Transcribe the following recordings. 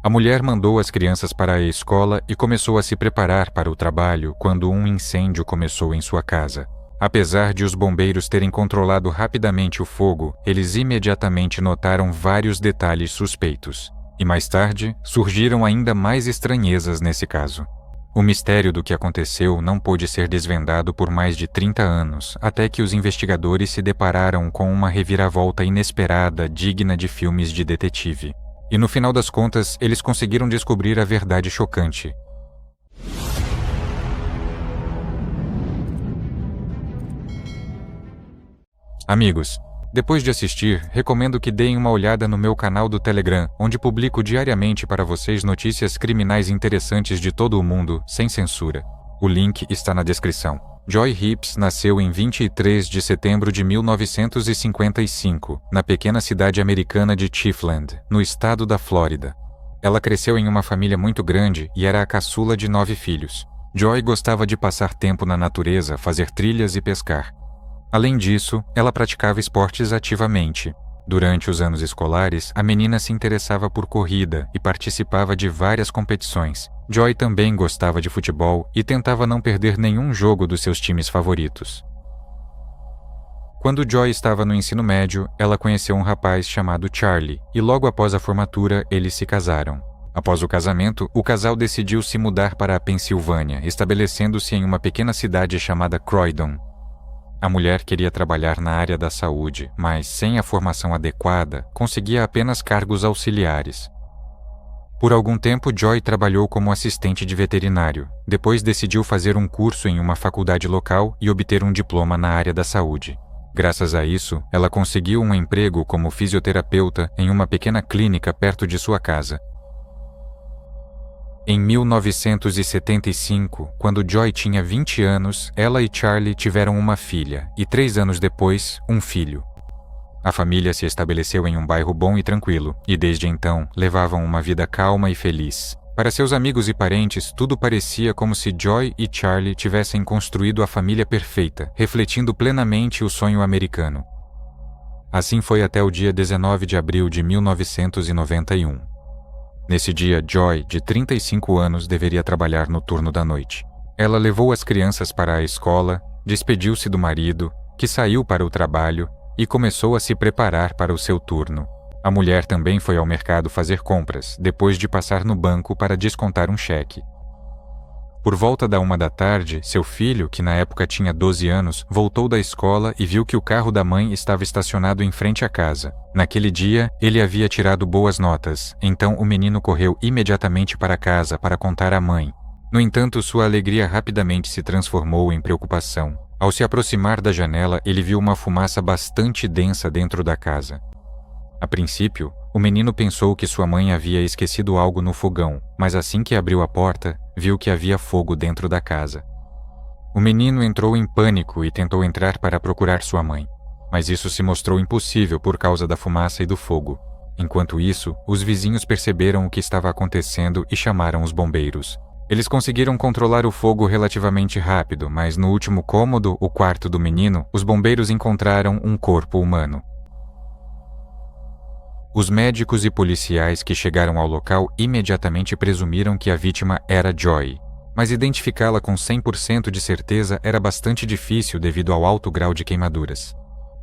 A mulher mandou as crianças para a escola e começou a se preparar para o trabalho quando um incêndio começou em sua casa. Apesar de os bombeiros terem controlado rapidamente o fogo, eles imediatamente notaram vários detalhes suspeitos. E mais tarde, surgiram ainda mais estranhezas nesse caso. O mistério do que aconteceu não pôde ser desvendado por mais de 30 anos, até que os investigadores se depararam com uma reviravolta inesperada digna de filmes de detetive. E no final das contas, eles conseguiram descobrir a verdade chocante. Amigos, depois de assistir, recomendo que deem uma olhada no meu canal do Telegram, onde publico diariamente para vocês notícias criminais interessantes de todo o mundo, sem censura. O link está na descrição. Joy Hips nasceu em 23 de setembro de 1955, na pequena cidade americana de Chiefland, no estado da Flórida. Ela cresceu em uma família muito grande e era a caçula de 9 filhos. Joy gostava de passar tempo na natureza, fazer trilhas e pescar. Além disso, ela praticava esportes ativamente. Durante os anos escolares, a menina se interessava por corrida e participava de várias competições. Joy também gostava de futebol e tentava não perder nenhum jogo dos seus times favoritos. Quando Joy estava no ensino médio, ela conheceu um rapaz chamado Charlie, e logo após a formatura, eles se casaram. Após o casamento, o casal decidiu se mudar para a Pensilvânia, estabelecendo-se em uma pequena cidade chamada Croydon. A mulher queria trabalhar na área da saúde, mas sem a formação adequada, conseguia apenas cargos auxiliares. Por algum tempo, Joy trabalhou como assistente de veterinário. Depois decidiu fazer um curso em uma faculdade local e obter um diploma na área da saúde. Graças a isso, ela conseguiu um emprego como fisioterapeuta em uma pequena clínica perto de sua casa. Em 1975, quando Joy tinha 20 anos, ela e Charlie tiveram uma filha e 3 anos depois, um filho. A família se estabeleceu em um bairro bom e tranquilo, e desde então levavam uma vida calma e feliz. Para seus amigos e parentes, tudo parecia como se Joy e Charlie tivessem construído a família perfeita, refletindo plenamente o sonho americano. Assim foi até o dia 19 de abril de 1991. Nesse dia, Joy, de 35 anos, deveria trabalhar no turno da noite. Ela levou as crianças para a escola, despediu-se do marido, que saiu para o trabalho, e começou a se preparar para o seu turno. A mulher também foi ao mercado fazer compras, depois de passar no banco para descontar um cheque. Por volta da 1 da tarde, seu filho, que na época tinha 12 anos, voltou da escola e viu que o carro da mãe estava estacionado em frente à casa. Naquele dia, ele havia tirado boas notas, então o menino correu imediatamente para casa para contar à mãe. No entanto, sua alegria rapidamente se transformou em preocupação. Ao se aproximar da janela, ele viu uma fumaça bastante densa dentro da casa. A princípio, o menino pensou que sua mãe havia esquecido algo no fogão, mas assim que abriu a porta, viu que havia fogo dentro da casa. O menino entrou em pânico e tentou entrar para procurar sua mãe, mas isso se mostrou impossível por causa da fumaça e do fogo. Enquanto isso, os vizinhos perceberam o que estava acontecendo e chamaram os bombeiros. Eles conseguiram controlar o fogo relativamente rápido, mas no último cômodo, o quarto do menino, os bombeiros encontraram um corpo humano. Os médicos e policiais que chegaram ao local imediatamente presumiram que a vítima era Joy, mas identificá-la com 100% de certeza era bastante difícil devido ao alto grau de queimaduras.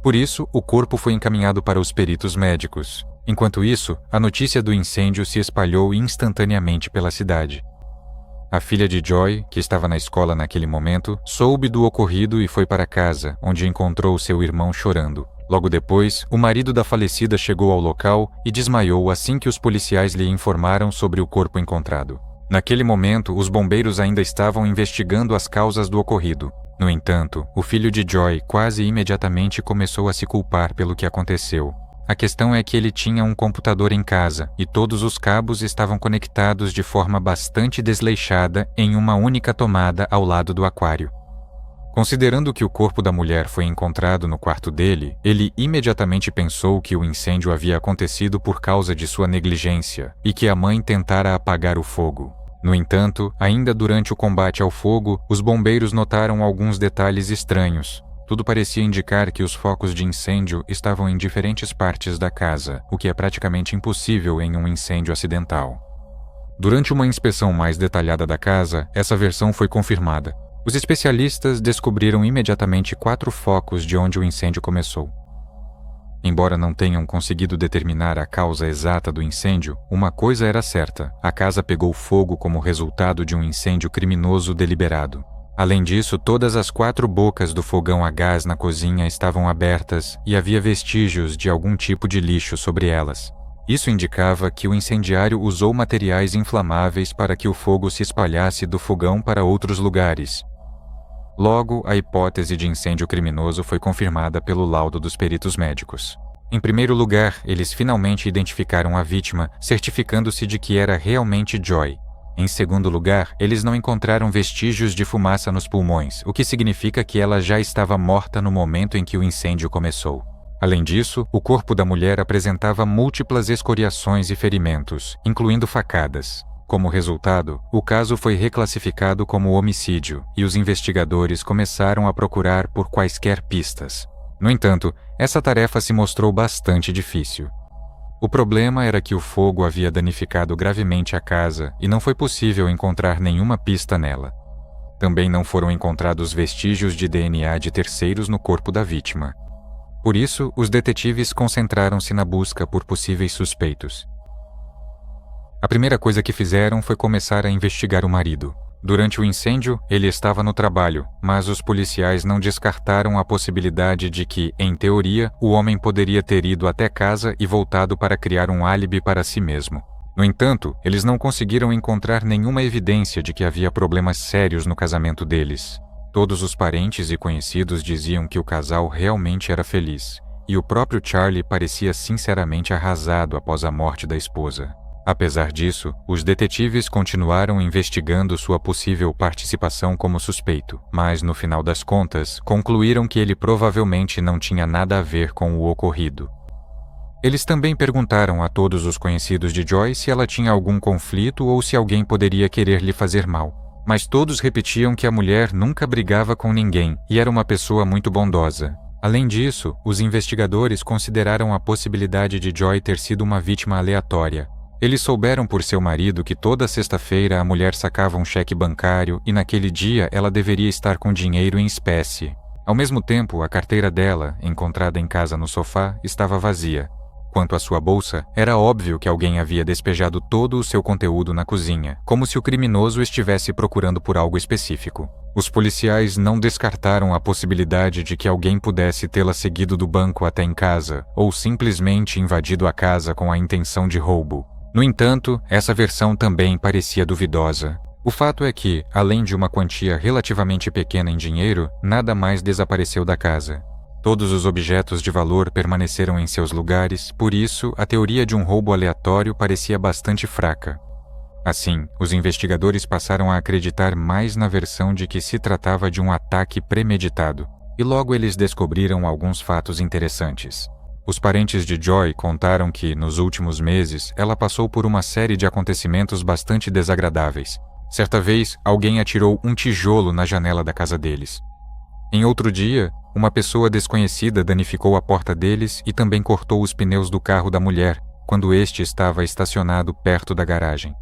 Por isso, o corpo foi encaminhado para os peritos médicos. Enquanto isso, a notícia do incêndio se espalhou instantaneamente pela cidade. A filha de Joy, que estava na escola naquele momento, soube do ocorrido e foi para casa, onde encontrou seu irmão chorando. Logo depois, o marido da falecida chegou ao local e desmaiou assim que os policiais lhe informaram sobre o corpo encontrado. Naquele momento, os bombeiros ainda estavam investigando as causas do ocorrido. No entanto, o filho de Joy quase imediatamente começou a se culpar pelo que aconteceu. A questão é que ele tinha um computador em casa e todos os cabos estavam conectados de forma bastante desleixada em uma única tomada ao lado do aquário. Considerando que o corpo da mulher foi encontrado no quarto dele, ele imediatamente pensou que o incêndio havia acontecido por causa de sua negligência e que a mãe tentara apagar o fogo. No entanto, ainda durante o combate ao fogo, os bombeiros notaram alguns detalhes estranhos. Tudo parecia indicar que os focos de incêndio estavam em diferentes partes da casa, o que é praticamente impossível em um incêndio acidental. Durante uma inspeção mais detalhada da casa, essa versão foi confirmada. Os especialistas descobriram imediatamente 4 focos de onde o incêndio começou. Embora não tenham conseguido determinar a causa exata do incêndio, uma coisa era certa: a casa pegou fogo como resultado de um incêndio criminoso deliberado. Além disso, todas as 4 bocas do fogão a gás na cozinha estavam abertas e havia vestígios de algum tipo de lixo sobre elas. Isso indicava que o incendiário usou materiais inflamáveis para que o fogo se espalhasse do fogão para outros lugares. Logo, a hipótese de incêndio criminoso foi confirmada pelo laudo dos peritos médicos. Em primeiro lugar, eles finalmente identificaram a vítima, certificando-se de que era realmente Joy. Em segundo lugar, eles não encontraram vestígios de fumaça nos pulmões, o que significa que ela já estava morta no momento em que o incêndio começou. Além disso, o corpo da mulher apresentava múltiplas escoriações e ferimentos, incluindo facadas. Como resultado, o caso foi reclassificado como homicídio e os investigadores começaram a procurar por quaisquer pistas. No entanto, essa tarefa se mostrou bastante difícil. O problema era que o fogo havia danificado gravemente a casa e não foi possível encontrar nenhuma pista nela. Também não foram encontrados vestígios de DNA de terceiros no corpo da vítima. Por isso, os detetives concentraram-se na busca por possíveis suspeitos. A primeira coisa que fizeram foi começar a investigar o marido. Durante o incêndio, ele estava no trabalho, mas os policiais não descartaram a possibilidade de que, em teoria, o homem poderia ter ido até casa e voltado para criar um álibi para si mesmo. No entanto, eles não conseguiram encontrar nenhuma evidência de que havia problemas sérios no casamento deles. Todos os parentes e conhecidos diziam que o casal realmente era feliz, e o próprio Charlie parecia sinceramente arrasado após a morte da esposa. Apesar disso, os detetives continuaram investigando sua possível participação como suspeito, mas no final das contas, concluíram que ele provavelmente não tinha nada a ver com o ocorrido. Eles também perguntaram a todos os conhecidos de Joy se ela tinha algum conflito ou se alguém poderia querer lhe fazer mal, mas todos repetiam que a mulher nunca brigava com ninguém e era uma pessoa muito bondosa. Além disso, os investigadores consideraram a possibilidade de Joy ter sido uma vítima aleatória. Eles souberam por seu marido que toda sexta-feira a mulher sacava um cheque bancário e naquele dia ela deveria estar com dinheiro em espécie. Ao mesmo tempo, a carteira dela, encontrada em casa no sofá, estava vazia. Quanto à sua bolsa, era óbvio que alguém havia despejado todo o seu conteúdo na cozinha, como se o criminoso estivesse procurando por algo específico. Os policiais não descartaram a possibilidade de que alguém pudesse tê-la seguido do banco até em casa, ou simplesmente invadido a casa com a intenção de roubo. No entanto, essa versão também parecia duvidosa. O fato é que, além de uma quantia relativamente pequena em dinheiro, nada mais desapareceu da casa. Todos os objetos de valor permaneceram em seus lugares, por isso, a teoria de um roubo aleatório parecia bastante fraca. Assim, os investigadores passaram a acreditar mais na versão de que se tratava de um ataque premeditado, e logo eles descobriram alguns fatos interessantes. Os parentes de Joy contaram que, nos últimos meses, ela passou por uma série de acontecimentos bastante desagradáveis. Certa vez, alguém atirou um tijolo na janela da casa deles. Em outro dia, uma pessoa desconhecida danificou a porta deles e também cortou os pneus do carro da mulher, quando este estava estacionado perto da garagem.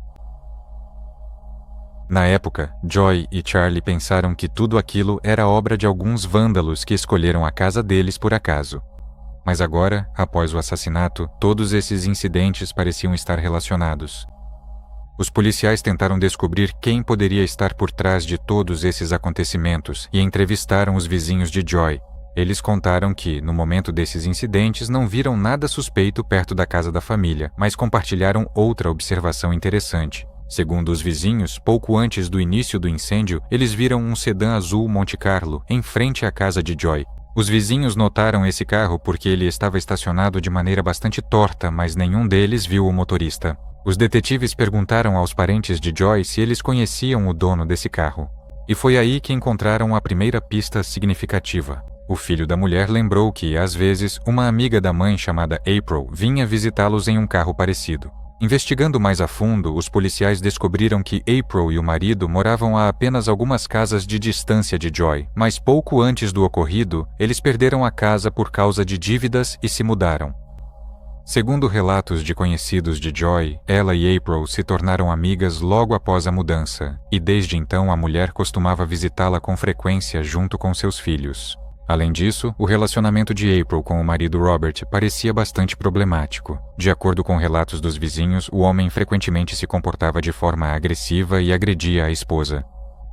Na época, Joy e Charlie pensaram que tudo aquilo era obra de alguns vândalos que escolheram a casa deles por acaso. Mas agora, após o assassinato, todos esses incidentes pareciam estar relacionados. Os policiais tentaram descobrir quem poderia estar por trás de todos esses acontecimentos e entrevistaram os vizinhos de Joy. Eles contaram que, no momento desses incidentes, não viram nada suspeito perto da casa da família, mas compartilharam outra observação interessante. Segundo os vizinhos, pouco antes do início do incêndio, eles viram um sedã azul Monte Carlo em frente à casa de Joy. Os vizinhos notaram esse carro porque ele estava estacionado de maneira bastante torta, mas nenhum deles viu o motorista. Os detetives perguntaram aos parentes de Joy se eles conheciam o dono desse carro. E foi aí que encontraram a primeira pista significativa. O filho da mulher lembrou que, às vezes, uma amiga da mãe chamada April vinha visitá-los em um carro parecido. Investigando mais a fundo, os policiais descobriram que April e o marido moravam a apenas algumas casas de distância de Joy, mas pouco antes do ocorrido, eles perderam a casa por causa de dívidas e se mudaram. Segundo relatos de conhecidos de Joy, ela e April se tornaram amigas logo após a mudança, e desde então a mulher costumava visitá-la com frequência junto com seus filhos. Além disso, o relacionamento de April com o marido Robert parecia bastante problemático. De acordo com relatos dos vizinhos, o homem frequentemente se comportava de forma agressiva e agredia a esposa.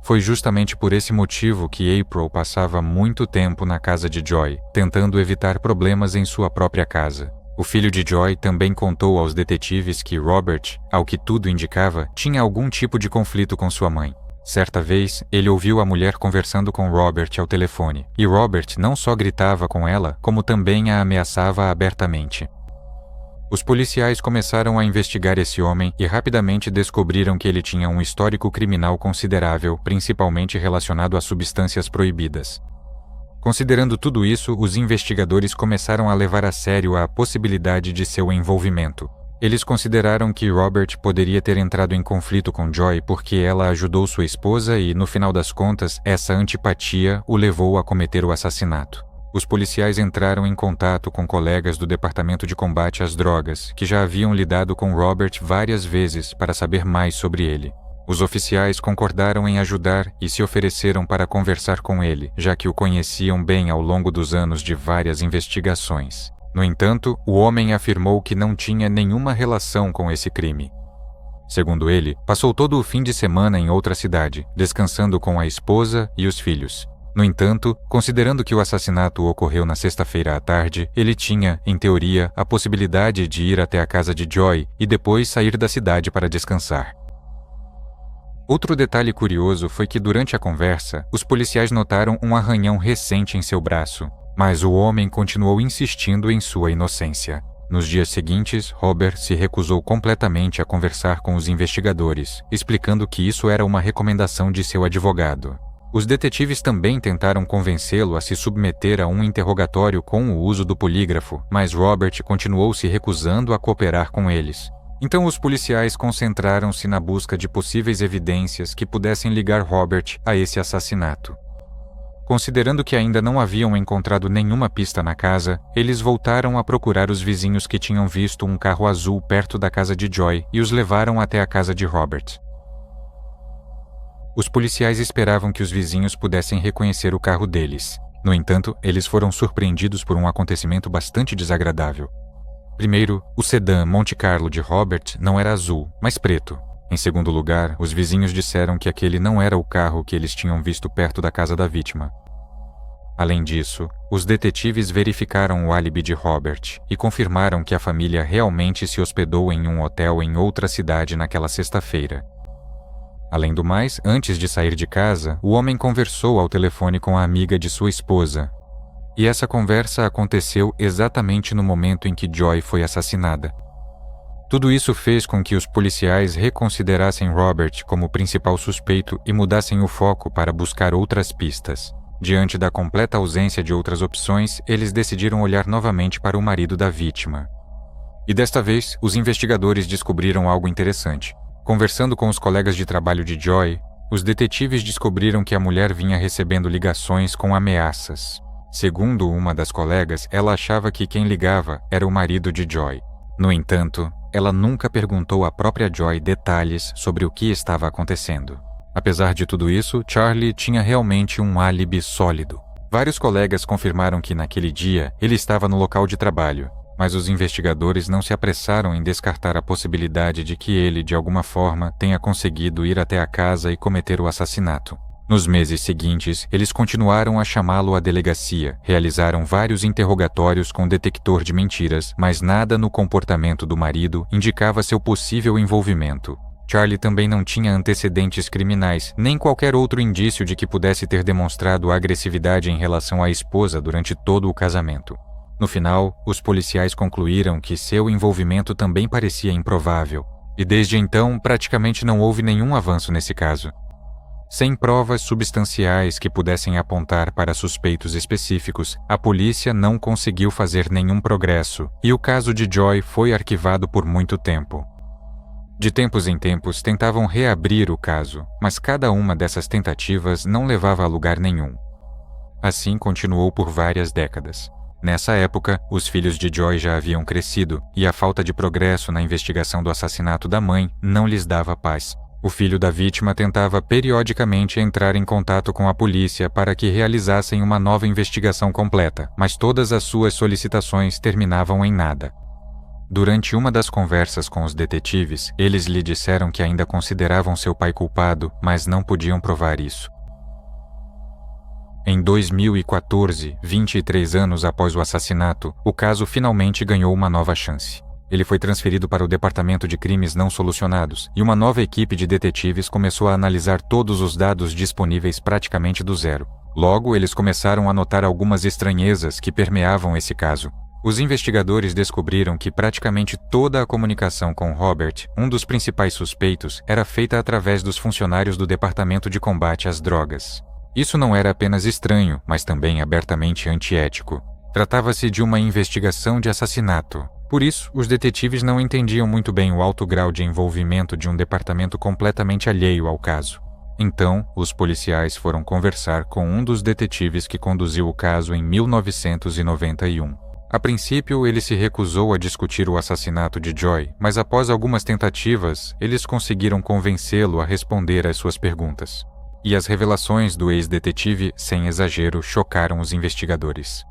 Foi justamente por esse motivo que April passava muito tempo na casa de Joy, tentando evitar problemas em sua própria casa. O filho de Joy também contou aos detetives que Robert, ao que tudo indicava, tinha algum tipo de conflito com sua mãe. Certa vez, ele ouviu a mulher conversando com Robert ao telefone, e Robert não só gritava com ela, como também a ameaçava abertamente. Os policiais começaram a investigar esse homem e rapidamente descobriram que ele tinha um histórico criminal considerável, principalmente relacionado a substâncias proibidas. Considerando tudo isso, os investigadores começaram a levar a sério a possibilidade de seu envolvimento. Eles consideraram que Robert poderia ter entrado em conflito com Joy porque ela ajudou sua esposa e, no final das contas, essa antipatia o levou a cometer o assassinato. Os policiais entraram em contato com colegas do Departamento de Combate às Drogas, que já haviam lidado com Robert várias vezes para saber mais sobre ele. Os oficiais concordaram em ajudar e se ofereceram para conversar com ele, já que o conheciam bem ao longo dos anos de várias investigações. No entanto, o homem afirmou que não tinha nenhuma relação com esse crime. Segundo ele, passou todo o fim de semana em outra cidade, descansando com a esposa e os filhos. No entanto, considerando que o assassinato ocorreu na sexta-feira à tarde, ele tinha, em teoria, a possibilidade de ir até a casa de Joy e depois sair da cidade para descansar. Outro detalhe curioso foi que durante a conversa, os policiais notaram um arranhão recente em seu braço, mas o homem continuou insistindo em sua inocência. Nos dias seguintes, Robert se recusou completamente a conversar com os investigadores, explicando que isso era uma recomendação de seu advogado. Os detetives também tentaram convencê-lo a se submeter a um interrogatório com o uso do polígrafo, mas Robert continuou se recusando a cooperar com eles. Então os policiais concentraram-se na busca de possíveis evidências que pudessem ligar Robert a esse assassinato. Considerando que ainda não haviam encontrado nenhuma pista na casa, eles voltaram a procurar os vizinhos que tinham visto um carro azul perto da casa de Joy e os levaram até a casa de Robert. Os policiais esperavam que os vizinhos pudessem reconhecer o carro deles. No entanto, eles foram surpreendidos por um acontecimento bastante desagradável. Primeiro, o sedã Monte Carlo de Robert não era azul, mas preto. Em segundo lugar, os vizinhos disseram que aquele não era o carro que eles tinham visto perto da casa da vítima. Além disso, os detetives verificaram o álibi de Robert e confirmaram que a família realmente se hospedou em um hotel em outra cidade naquela sexta-feira. Além do mais, antes de sair de casa, o homem conversou ao telefone com a amiga de sua esposa. E essa conversa aconteceu exatamente no momento em que Joy foi assassinada. Tudo isso fez com que os policiais reconsiderassem Robert como principal suspeito e mudassem o foco para buscar outras pistas. Diante da completa ausência de outras opções, eles decidiram olhar novamente para o marido da vítima. E desta vez, os investigadores descobriram algo interessante. Conversando com os colegas de trabalho de Joy, os detetives descobriram que a mulher vinha recebendo ligações com ameaças. Segundo uma das colegas, ela achava que quem ligava era o marido de Joy. No entanto, ela nunca perguntou à própria Joy detalhes sobre o que estava acontecendo. Apesar de tudo isso, Charlie tinha realmente um álibi sólido. Vários colegas confirmaram que naquele dia ele estava no local de trabalho, mas os investigadores não se apressaram em descartar a possibilidade de que ele, de alguma forma, tenha conseguido ir até a casa e cometer o assassinato. Nos meses seguintes, eles continuaram a chamá-lo à delegacia, realizaram vários interrogatórios com detector de mentiras, mas nada no comportamento do marido indicava seu possível envolvimento. Charlie também não tinha antecedentes criminais, nem qualquer outro indício de que pudesse ter demonstrado agressividade em relação à esposa durante todo o casamento. No final, os policiais concluíram que seu envolvimento também parecia improvável, e desde então praticamente não houve nenhum avanço nesse caso. Sem provas substanciais que pudessem apontar para suspeitos específicos, a polícia não conseguiu fazer nenhum progresso, e o caso de Joy foi arquivado por muito tempo. De tempos em tempos tentavam reabrir o caso, mas cada uma dessas tentativas não levava a lugar nenhum. Assim continuou por várias décadas. Nessa época, os filhos de Joy já haviam crescido, e a falta de progresso na investigação do assassinato da mãe não lhes dava paz. O filho da vítima tentava periodicamente entrar em contato com a polícia para que realizassem uma nova investigação completa, mas todas as suas solicitações terminavam em nada. Durante uma das conversas com os detetives, eles lhe disseram que ainda consideravam seu pai culpado, mas não podiam provar isso. Em 2014, 23 anos após o assassinato, o caso finalmente ganhou uma nova chance. Ele foi transferido para o Departamento de Crimes Não Solucionados, e uma nova equipe de detetives começou a analisar todos os dados disponíveis praticamente do zero. Logo, eles começaram a notar algumas estranhezas que permeavam esse caso. Os investigadores descobriram que praticamente toda a comunicação com Robert, um dos principais suspeitos, era feita através dos funcionários do Departamento de Combate às Drogas. Isso não era apenas estranho, mas também abertamente antiético. Tratava-se de uma investigação de assassinato. Por isso, os detetives não entendiam muito bem o alto grau de envolvimento de um departamento completamente alheio ao caso. Então, os policiais foram conversar com um dos detetives que conduziu o caso em 1991. A princípio, ele se recusou a discutir o assassinato de Joy, mas após algumas tentativas, eles conseguiram convencê-lo a responder às suas perguntas. E as revelações do ex-detetive, sem exagero, chocaram os investigadores.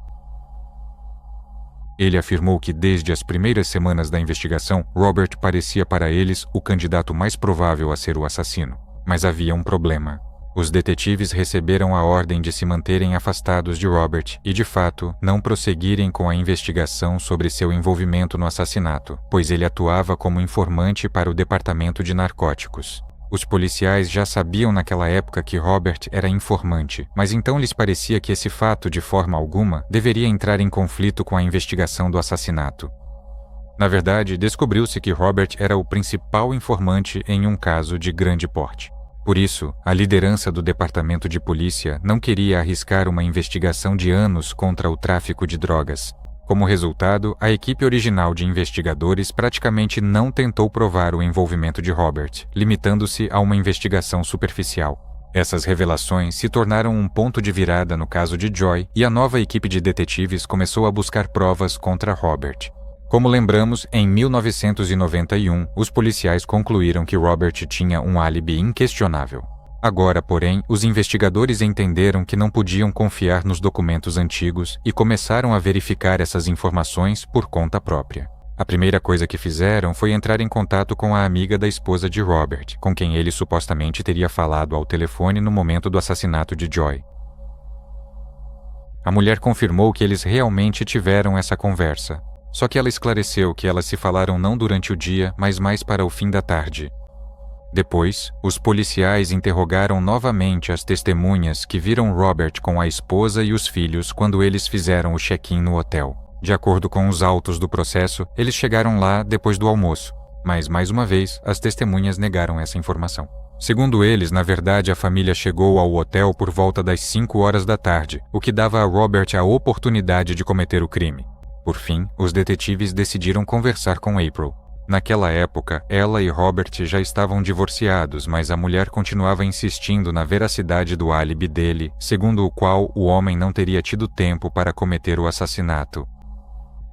Ele afirmou que desde as primeiras semanas da investigação, Robert parecia para eles o candidato mais provável a ser o assassino. Mas havia um problema. Os detetives receberam a ordem de se manterem afastados de Robert e, de fato, não prosseguirem com a investigação sobre seu envolvimento no assassinato, pois ele atuava como informante para o Departamento de Narcóticos. Os policiais já sabiam naquela época que Robert era informante, mas então lhes parecia que esse fato, de forma alguma, deveria entrar em conflito com a investigação do assassinato. Na verdade, descobriu-se que Robert era o principal informante em um caso de grande porte. Por isso, a liderança do departamento de polícia não queria arriscar uma investigação de anos contra o tráfico de drogas. Como resultado, a equipe original de investigadores praticamente não tentou provar o envolvimento de Robert, limitando-se a uma investigação superficial. Essas revelações se tornaram um ponto de virada no caso de Joy, e a nova equipe de detetives começou a buscar provas contra Robert. Como lembramos, em 1991, os policiais concluíram que Robert tinha um álibi inquestionável. Agora, porém, os investigadores entenderam que não podiam confiar nos documentos antigos e começaram a verificar essas informações por conta própria. A primeira coisa que fizeram foi entrar em contato com a amiga da esposa de Robert, com quem ele supostamente teria falado ao telefone no momento do assassinato de Joy. A mulher confirmou que eles realmente tiveram essa conversa, só que ela esclareceu que elas se falaram não durante o dia, mas mais para o fim da tarde. Depois, os policiais interrogaram novamente as testemunhas que viram Robert com a esposa e os filhos quando eles fizeram o check-in no hotel. De acordo com os autos do processo, eles chegaram lá depois do almoço, mas, mais uma vez, as testemunhas negaram essa informação. Segundo eles, na verdade, a família chegou ao hotel por volta das 5 horas da tarde, o que dava a Robert a oportunidade de cometer o crime. Por fim, os detetives decidiram conversar com April. Naquela época, ela e Robert já estavam divorciados, mas a mulher continuava insistindo na veracidade do álibi dele, segundo o qual o homem não teria tido tempo para cometer o assassinato.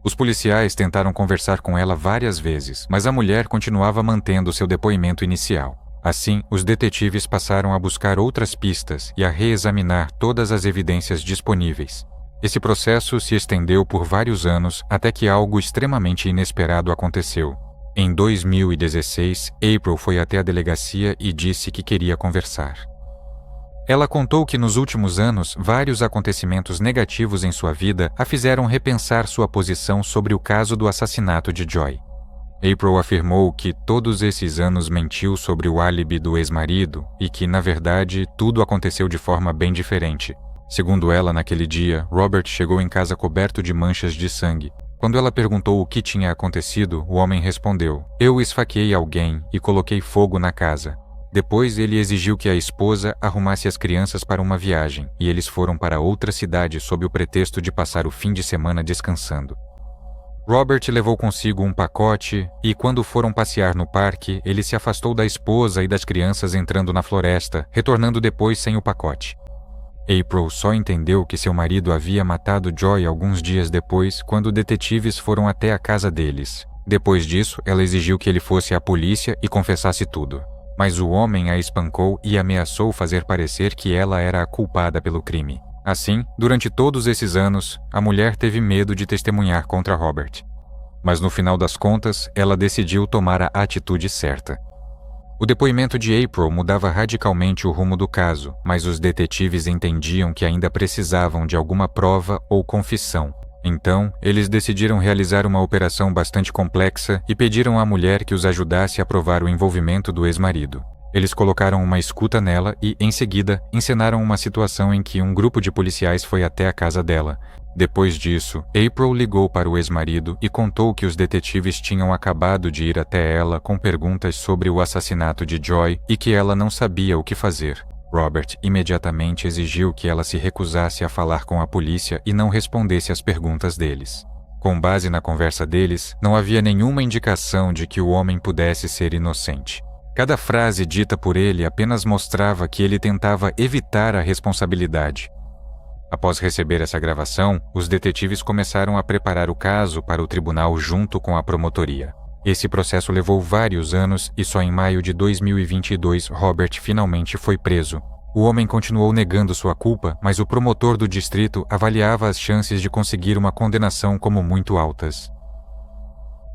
Os policiais tentaram conversar com ela várias vezes, mas a mulher continuava mantendo seu depoimento inicial. Assim, os detetives passaram a buscar outras pistas e a reexaminar todas as evidências disponíveis. Esse processo se estendeu por vários anos até que algo extremamente inesperado aconteceu. Em 2016, April foi até a delegacia e disse que queria conversar. Ela contou que nos últimos anos, vários acontecimentos negativos em sua vida a fizeram repensar sua posição sobre o caso do assassinato de Joy. April afirmou que todos esses anos mentiu sobre o álibi do ex-marido e que, na verdade, tudo aconteceu de forma bem diferente. Segundo ela, naquele dia, Robert chegou em casa coberto de manchas de sangue. Quando ela perguntou o que tinha acontecido, o homem respondeu: "Eu esfaqueei alguém e coloquei fogo na casa." Depois, ele exigiu que a esposa arrumasse as crianças para uma viagem, e eles foram para outra cidade sob o pretexto de passar o fim de semana descansando. Robert levou consigo um pacote e, quando foram passear no parque, ele se afastou da esposa e das crianças entrando na floresta, retornando depois sem o pacote. April só entendeu que seu marido havia matado Joy alguns dias depois, quando detetives foram até a casa deles. Depois disso, ela exigiu que ele fosse à polícia e confessasse tudo. Mas o homem a espancou e ameaçou fazer parecer que ela era a culpada pelo crime. Assim, durante todos esses anos, a mulher teve medo de testemunhar contra Robert. Mas no final das contas, ela decidiu tomar a atitude certa. O depoimento de April mudava radicalmente o rumo do caso, mas os detetives entendiam que ainda precisavam de alguma prova ou confissão. Então, eles decidiram realizar uma operação bastante complexa e pediram à mulher que os ajudasse a provar o envolvimento do ex-marido. Eles colocaram uma escuta nela e, em seguida, encenaram uma situação em que um grupo de policiais foi até a casa dela. Depois disso, April ligou para o ex-marido e contou que os detetives tinham acabado de ir até ela com perguntas sobre o assassinato de Joy e que ela não sabia o que fazer. Robert imediatamente exigiu que ela se recusasse a falar com a polícia e não respondesse às perguntas deles. Com base na conversa deles, não havia nenhuma indicação de que o homem pudesse ser inocente. Cada frase dita por ele apenas mostrava que ele tentava evitar a responsabilidade. Após receber essa gravação, os detetives começaram a preparar o caso para o tribunal junto com a promotoria. Esse processo levou vários anos e só em maio de 2022 Robert finalmente foi preso. O homem continuou negando sua culpa, mas o promotor do distrito avaliava as chances de conseguir uma condenação como muito altas.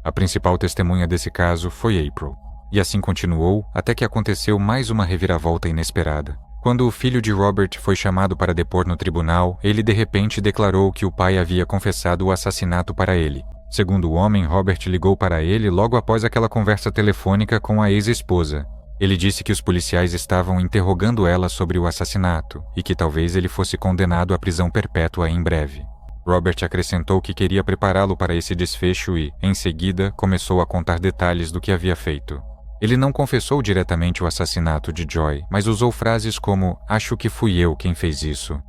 A principal testemunha desse caso foi April. E assim continuou até que aconteceu mais uma reviravolta inesperada. Quando o filho de Robert foi chamado para depor no tribunal, ele de repente declarou que o pai havia confessado o assassinato para ele. Segundo o homem, Robert ligou para ele logo após aquela conversa telefônica com a ex-esposa. Ele disse que os policiais estavam interrogando ela sobre o assassinato e que talvez ele fosse condenado à prisão perpétua em breve. Robert acrescentou que queria prepará-lo para esse desfecho e, em seguida, começou a contar detalhes do que havia feito. Ele não confessou diretamente o assassinato de Joy, mas usou frases como "acho que fui eu quem fez isso".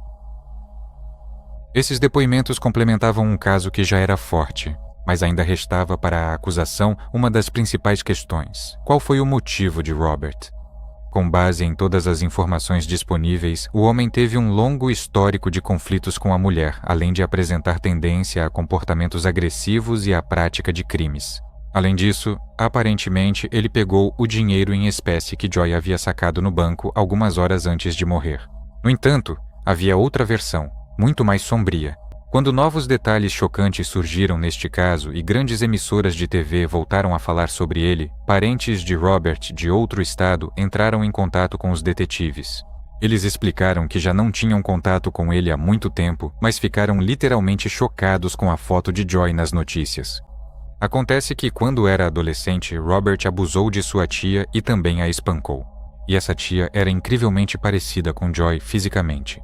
Esses depoimentos complementavam um caso que já era forte, mas ainda restava para a acusação uma das principais questões: qual foi o motivo de Robert? Com base em todas as informações disponíveis, o homem teve um longo histórico de conflitos com a mulher, além de apresentar tendência a comportamentos agressivos e à prática de crimes. Além disso, aparentemente, ele pegou o dinheiro em espécie que Joy havia sacado no banco algumas horas antes de morrer. No entanto, havia outra versão, muito mais sombria. Quando novos detalhes chocantes surgiram neste caso e grandes emissoras de TV voltaram a falar sobre ele, parentes de Robert de outro estado entraram em contato com os detetives. Eles explicaram que já não tinham contato com ele há muito tempo, mas ficaram literalmente chocados com a foto de Joy nas notícias. Acontece que, quando era adolescente, Robert abusou de sua tia e também a espancou. E essa tia era incrivelmente parecida com Joy fisicamente.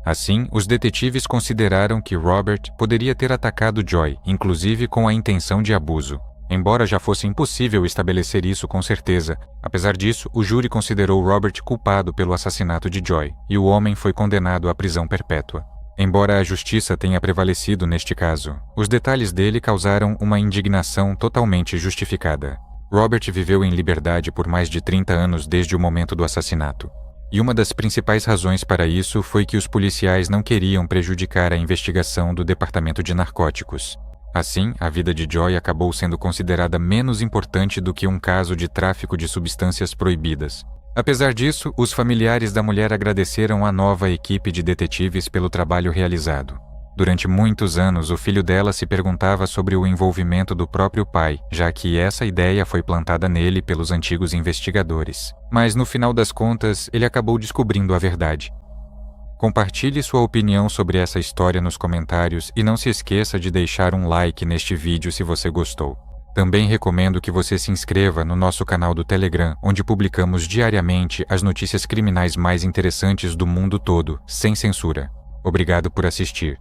Assim, os detetives consideraram que Robert poderia ter atacado Joy, inclusive com a intenção de abuso. Embora já fosse impossível estabelecer isso com certeza, apesar disso, o júri considerou Robert culpado pelo assassinato de Joy, e o homem foi condenado à prisão perpétua. Embora a justiça tenha prevalecido neste caso, os detalhes dele causaram uma indignação totalmente justificada. Robert viveu em liberdade por mais de 30 anos desde o momento do assassinato. E uma das principais razões para isso foi que os policiais não queriam prejudicar a investigação do Departamento de Narcóticos. Assim, a vida de Joy acabou sendo considerada menos importante do que um caso de tráfico de substâncias proibidas. Apesar disso, os familiares da mulher agradeceram à nova equipe de detetives pelo trabalho realizado. Durante muitos anos, o filho dela se perguntava sobre o envolvimento do próprio pai, já que essa ideia foi plantada nele pelos antigos investigadores. Mas, no final das contas, ele acabou descobrindo a verdade. Compartilhe sua opinião sobre essa história nos comentários e não se esqueça de deixar um like neste vídeo se você gostou. Também recomendo que você se inscreva no nosso canal do Telegram, onde publicamos diariamente as notícias criminais mais interessantes do mundo todo, sem censura. Obrigado por assistir.